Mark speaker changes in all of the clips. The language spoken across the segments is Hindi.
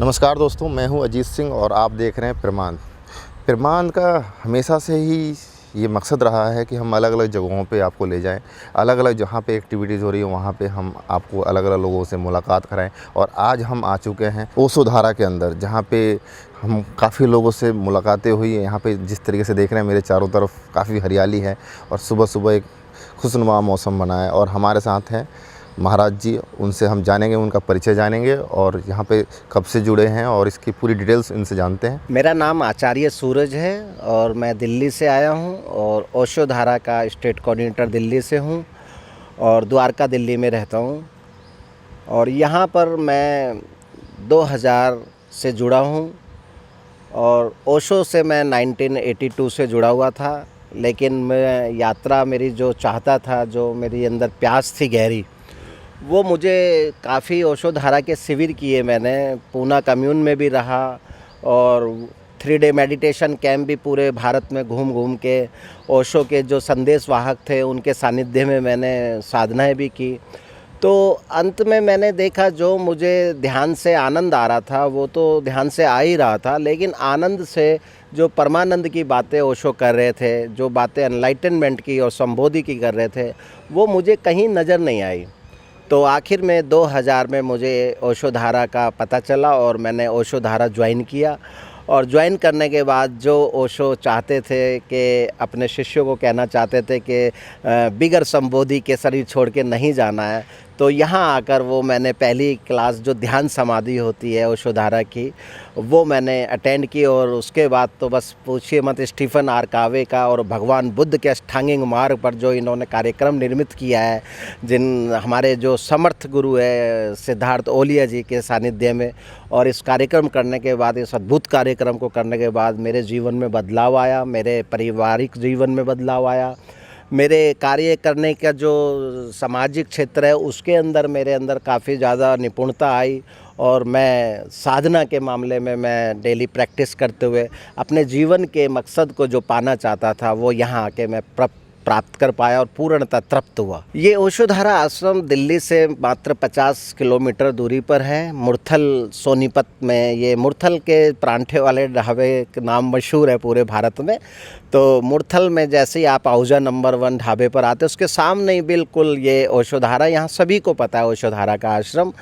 Speaker 1: नमस्कार दोस्तों, मैं हूं अजीत सिंह और आप देख रहे हैं प्रमाण। प्रमाण का हमेशा से ही ये मकसद रहा है कि हम अलग अलग जगहों पे आपको ले जाएं, अलग अलग जहां पे एक्टिविटीज़ हो रही है वहां पे हम आपको अलग अलग लोगों से मुलाकात कराएं। और आज हम आ चुके हैं ओशो धारा के अंदर, जहां पे हम काफ़ी लोगों से मुलाकातें हुई हैं। यहाँ पे जिस तरीके से देख रहे हैं मेरे चारों तरफ काफ़ी हरियाली है और सुबह सुबह एक खुशनुमा मौसम बना है। और हमारे साथ हैं महाराज जी, उनसे हम जानेंगे, उनका परिचय जानेंगे और यहाँ पे कब से जुड़े हैं और इसकी पूरी डिटेल्स इनसे जानते हैं।
Speaker 2: मेरा नाम आचार्य सूरज है और मैं दिल्ली से आया हूँ और ओशो धारा का स्टेट कोऑर्डिनेटर दिल्ली से हूँ और द्वारका दिल्ली में रहता हूँ। और यहाँ पर मैं 2000 से जुड़ा हूँ और ओशो से मैं 1982 से जुड़ा हुआ था। लेकिन मैं यात्रा मेरी जो चाहता था, जो मेरी अंदर प्यास थी गहरी, वो मुझे काफ़ी ओशो धारा के शिविर किए मैंने। पूना कम्यून में भी रहा और 3 डे मेडिटेशन कैंप भी पूरे भारत में घूम घूम के ओशो के जो संदेश वाहक थे उनके सानिध्य में मैंने साधनाएं भी की। तो अंत में मैंने देखा जो मुझे ध्यान से आनंद आ रहा था वो तो ध्यान से आ ही रहा था, लेकिन आनंद से जो परमानंद की बातें ओशो कर रहे थे, जो बातें एनलाइटनमेंट की और संबोधि की कर रहे थे, वो मुझे कहीं नज़र नहीं आई। तो आखिर में 2000 में मुझे ओशो धारा का पता चला और मैंने ओशो धारा ज्वाइन किया। और ज्वाइन करने के बाद जो ओशो चाहते थे कि अपने शिष्यों को कहना चाहते थे कि बिगर संबोधि के शरीर छोड़ के नहीं जाना है, तो यहाँ आकर वो मैंने पहली क्लास जो ध्यान समाधि होती है ओशो धारा की, वो मैंने अटेंड की। और उसके बाद तो बस पूछिए मत, स्टीफन आर कावे का और भगवान बुद्ध के अष्टांगिक मार्ग पर जो इन्होंने कार्यक्रम निर्मित किया है, जिन हमारे जो समर्थ गुरु है सिद्धार्थ ओलिया जी के सानिध्य में, और इस कार्यक्रम करने के बाद, इस अद्भुत कार्यक्रम को करने के बाद मेरे जीवन में बदलाव आया, मेरे पारिवारिक जीवन में बदलाव आया, मेरे कार्य करने का जो सामाजिक क्षेत्र है उसके अंदर मेरे अंदर काफ़ी ज़्यादा निपुणता आई। और मैं साधना के मामले में मैं डेली प्रैक्टिस करते हुए अपने जीवन के मकसद को जो पाना चाहता था वो यहाँ आके मैं प्राप्त कर पाया और पूर्णतः तृप्त हुआ। ये ओशो धारा आश्रम दिल्ली से मात्र 50 किलोमीटर दूरी पर है, मुरथल सोनीपत में। ये मुरथल के परांठे वाले ढाबे के नाम मशहूर है पूरे भारत में। तो मुरथल में जैसे ही आप आहूजा नंबर 1 ढाबे पर आते, उसके सामने ही बिल्कुल ये ओशो धारा, यहाँ सभी को पता है ओशो धारा का आश्रम।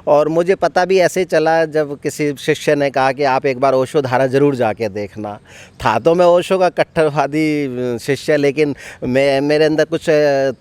Speaker 2: और मुझे पता भी ऐसे ही चला जब किसी शिष्य ने कहा कि आप एक बार ओशो धारा ज़रूर जाके देखना। था तो मैं ओशो का कट्टरवादी शिष्य, लेकिन मेरे अंदर कुछ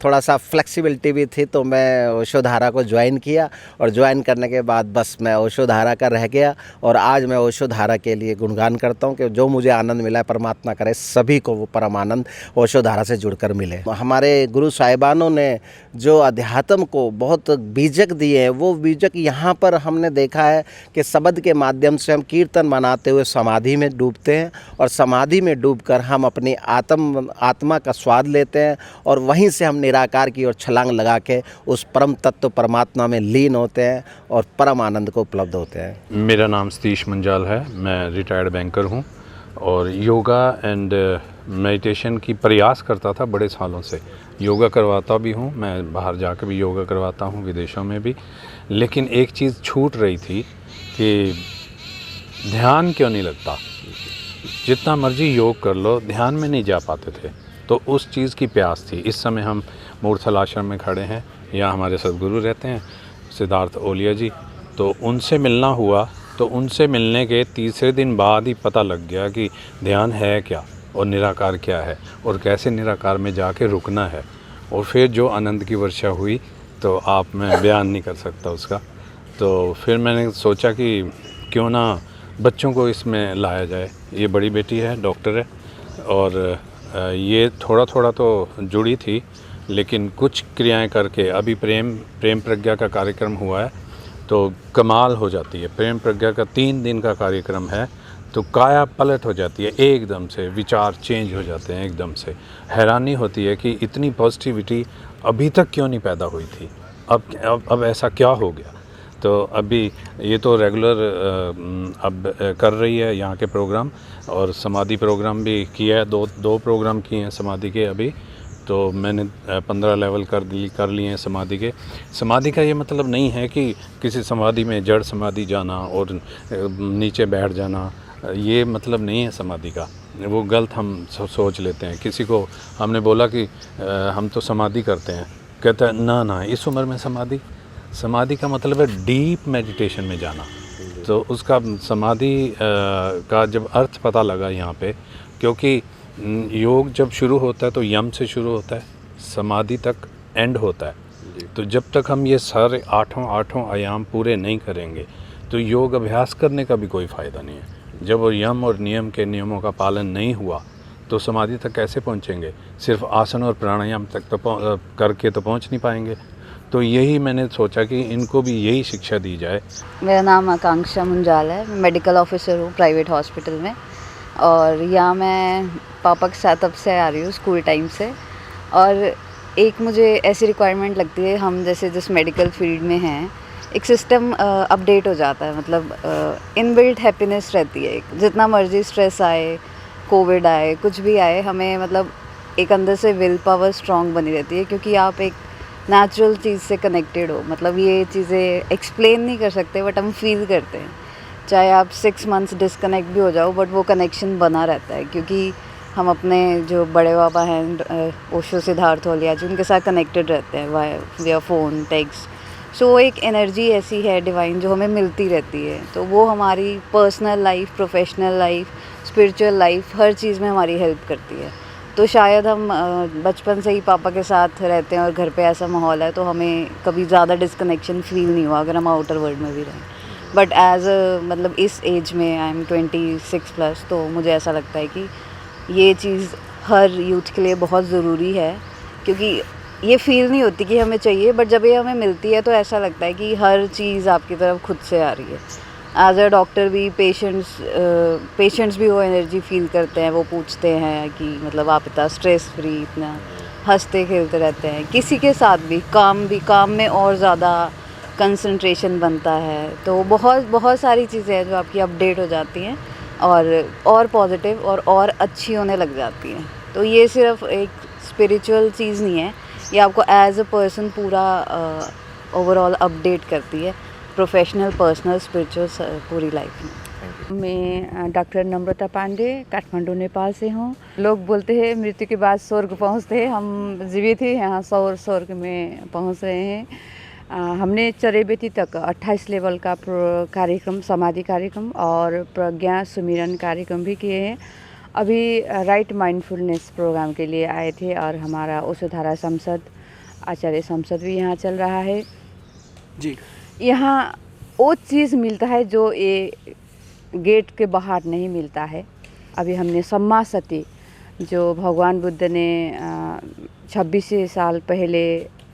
Speaker 2: थोड़ा सा फ्लेक्सिबिलिटी भी थी, तो मैं ओशो धारा को ज्वाइन किया। और ज्वाइन करने के बाद बस मैं ओशो धारा का रह गया। और आज मैं ओशो धारा के लिए गुणगान करता हूँ कि जो मुझे आनंद मिला है, परमात्मा करे सभी को वो परम आनंद ओशो धारा से जुड़कर मिले। हमारे गुरु साहिबानों ने जो अध्यात्म को बहुत बीजक दिए हैं, वो बीजक यहाँ पर हमने देखा है कि शब्द के माध्यम से हम कीर्तन मनाते हुए समाधि में डूबते हैं और समाधि में डूबकर हम अपनी आत्मा का स्वाद लेते हैं और वहीं से हम निराकार की ओर छलांग लगा के उस परम तत्व परमात्मा में लीन होते हैं और परम आनंद को उपलब्ध होते हैं।
Speaker 3: मेरा नाम सतीश मंजाल है, मैं रिटायर्ड बैंकर हूँ और योगा एंड मेडिटेशन की प्रयास करता था बड़े सालों से। योगा करवाता भी हूँ, मैं बाहर जाकर भी योगा करवाता हूँ, विदेशों में भी। लेकिन एक चीज़ छूट रही थी कि ध्यान क्यों नहीं लगता। जितना मर्जी योग कर लो, ध्यान में नहीं जा पाते थे। तो उस चीज़ की प्यास थी। इस समय हम मूर्थल आश्रम में खड़े हैं, यहाँ हमारे सदगुरु रहते हैं सिद्धार्थ ओलिया जी। तो उनसे मिलना हुआ, तो उनसे मिलने के तीसरे दिन बाद ही पता लग गया कि ध्यान है क्या और निराकार क्या है और कैसे निराकार में जाके रुकना है। और फिर जो आनंद की वर्षा हुई तो आप मैं बयान नहीं कर सकता उसका। तो फिर मैंने सोचा कि क्यों ना बच्चों को इसमें लाया जाए। ये बड़ी बेटी है, डॉक्टर है, और ये थोड़ा थोड़ा तो जुड़ी थी, लेकिन कुछ क्रियाएं करके अभी प्रेम प्रज्ञा का कार्यक्रम हुआ है तो कमाल हो जाती है। प्रेम प्रज्ञा का 3 दिन का कार्यक्रम है तो काया पलट हो जाती है, एकदम से विचार चेंज हो जाते हैं एकदम से। हैरानी होती है कि इतनी पॉजिटिविटी अभी तक क्यों नहीं पैदा हुई थी, अब ऐसा क्या हो गया। तो अभी ये तो रेगुलर अब कर रही है यहाँ के प्रोग्राम, और समाधि प्रोग्राम भी किया है, दो प्रोग्राम किए हैं समाधि के अभी। तो मैंने 15 लेवल कर लिए हैं समाधि के। समाधि का ये मतलब नहीं है कि किसी समाधि में जड़ समाधि जाना और नीचे बैठ जाना, ये मतलब नहीं है समाधि का। वो गलत हम सोच लेते हैं। किसी को हमने बोला कि हम तो समाधि करते हैं, कहता है ना ना इस उम्र में समाधि का मतलब है डीप मेडिटेशन में जाना। तो उसका समाधि का जब अर्थ पता लगा यहाँ पे, क्योंकि योग जब शुरू होता है तो यम से शुरू होता है, समाधि तक एंड होता है। तो जब तक हम ये सारे आठों आयाम पूरे नहीं करेंगे तो योग अभ्यास करने का भी कोई फ़ायदा नहीं है। जब वो यम और नियम के नियमों का पालन नहीं हुआ तो समाधि तक कैसे पहुँचेंगे? सिर्फ आसन और प्राणायाम तक तो करके तो पहुँच नहीं पाएंगे। तो यही मैंने सोचा कि इनको भी यही शिक्षा दी जाए।
Speaker 4: मेरा नाम आकांक्षा मुंजाल है, मैं मेडिकल ऑफिसर हूँ प्राइवेट हॉस्पिटल में, और यहाँ मैं पापा के साथ अब से आ रही हूँ स्कूल टाइम से। और एक मुझे ऐसी रिक्वायरमेंट लगती है, हम जैसे जिस मेडिकल फील्ड में हैं, एक सिस्टम अपडेट हो जाता है, मतलब इनबिल्ट हैप्पीनेस रहती है। जितना मर्जी स्ट्रेस आए, कोविड आए, कुछ भी आए, हमें मतलब एक अंदर से विल पावर स्ट्रॉन्ग बनी रहती है, क्योंकि आप एक नेचुरल चीज़ से कनेक्टेड हो। मतलब ये चीज़ें एक्सप्लेन नहीं कर सकते बट हम फील करते हैं। चाहे आप 6 मंथ्स डिस्कनेक्ट भी हो जाओ बट वो कनेक्शन बना रहता है, क्योंकि हम अपने जो बड़े बाबा हैं ओशो सिद्धार्थ होलिया जी, उनके साथ कनेक्टेड रहते हैं वाया फ़ोन टेक्स्ट। सो एक एनर्जी ऐसी है डिवाइन जो हमें मिलती रहती है। तो वो हमारी personal life, professional life, spiritual life, हर चीज़ में हमारी हेल्प करती है। तो शायद हम बचपन से ही पापा के साथ रहते हैं और घर पे ऐसा माहौल है, तो हमें कभी ज़्यादा डिस्कनेक्शन फील नहीं हुआ अगर हम आउटर वर्ल्ड में भी रहें। बट मतलब इस एज में आई एम 26+, तो मुझे ऐसा लगता है कि ये चीज़ हर यूथ के लिए बहुत ज़रूरी है, क्योंकि ये फील नहीं होती कि हमें चाहिए, बट जब ये हमें मिलती है तो ऐसा लगता है कि हर चीज़ आपकी तरफ खुद से आ रही है। एज अ डॉक्टर भी पेशेंट्स भी वो एनर्जी फील करते हैं। वो पूछते हैं कि मतलब आप इतना स्ट्रेस फ्री, इतना हंसते खेलते रहते हैं। किसी के साथ भी काम में और ज़्यादा कंसंट्रेशन बनता है। तो बहुत सारी चीज़ें हैं जो आपकी अपडेट हो जाती हैं और पॉजिटिव और अच्छी होने लग जाती हैं। तो ये सिर्फ एक स्पिरिचुअल चीज़ नहीं है, ये आपको एज अ पर्सन पूरा ओवरऑल अपडेट करती है, प्रोफेशनल, पर्सनल, स्पिरिचुअल, पूरी लाइफ में।
Speaker 5: मैं डॉक्टर नम्रता पांडे काठमांडू नेपाल से हूँ। लोग बोलते हैं मृत्यु के बाद स्वर्ग पहुँचते हैं, हम जीवित ही यहाँ स्वर्ग में पहुँच रहे हैं। हमने चरेबेटी तक 28 लेवल का कार्यक्रम, समाधि कार्यक्रम और प्रज्ञा सुमिरन कार्यक्रम भी किए हैं। अभी राइट माइंडफुलनेस प्रोग्राम के लिए आए थे, और हमारा ओशोधारा संसद, आचार्य संसद भी यहाँ चल रहा है जी। यहाँ वो चीज़ मिलता है जो ये गेट के बाहर नहीं मिलता है। अभी हमने सम्मा सती, जो भगवान बुद्ध ने 26 साल पहले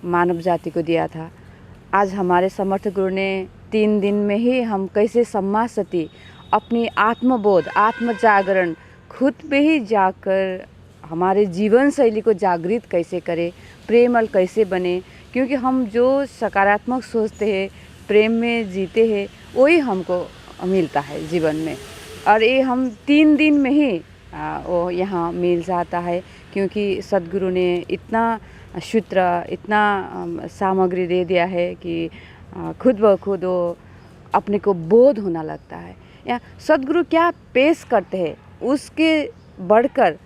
Speaker 5: मानव जाति को दिया था, आज हमारे समर्थ गुरु ने 3 दिन में ही हम कैसे सम्मा सती, अपनी आत्मबोध, आत्म जागरण खुद पे ही जाकर हमारे जीवन शैली को जागृत कैसे करें, प्रेमल कैसे बने। क्योंकि हम जो सकारात्मक सोचते हैं, प्रेम में जीते हैं, वही हमको मिलता है जीवन में। और ये हम 3 दिन में ही वो यहाँ मिल जाता है, क्योंकि सद्गुरु ने इतना सूत्र, इतना सामग्री दे दिया है कि खुद ब खुद वो अपने को बोध होना लगता है। या सद्गुरु क्या पेश करते हैं उसके बढ़कर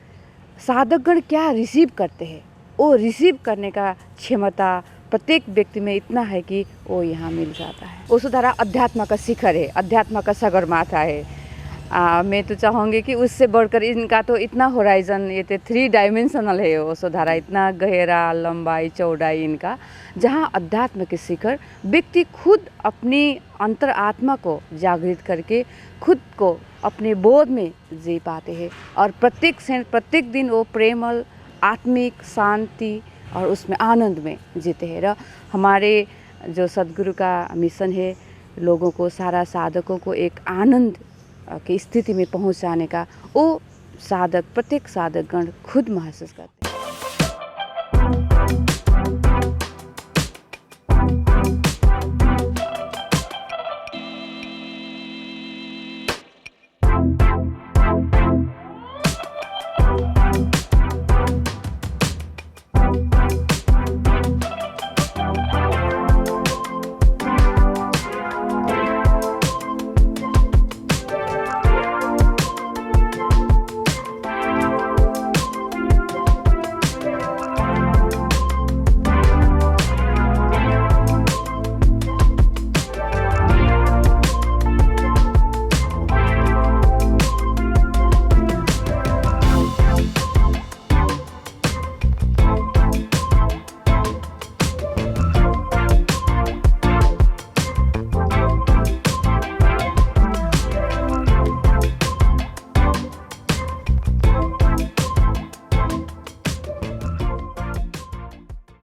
Speaker 5: साधकगण क्या रिसीव करते हैं, वो रिसीव करने का क्षमता प्रत्येक व्यक्ति में इतना है कि वो यहाँ मिल जाता है। ओशोधारा अध्यात्म का शिखर है, अध्यात्म का सगरमाथा है। मैं तो चाहूँगी कि उससे बढ़कर इनका तो इतना होराइजन, ये तो 3 डायमेंशनल है ओशोधारा, इतना गहरा, लंबाई, चौड़ाई इनका, जहाँ अध्यात्म के शिखर व्यक्ति खुद अपनी अंतर आत्मा को जागृत करके खुद को अपने बोध में जी पाते हैं। और प्रत्येक दिन वो प्रेमल, आत्मिक शांति और उसमें आनंद में जीते हैं। और हमारे जो सद्गुरु का मिशन है, लोगों को, सारा साधकों को एक आनंद की स्थिति में पहुंचाने का, वो प्रत्येक साधकगण खुद महसूस करते हैं।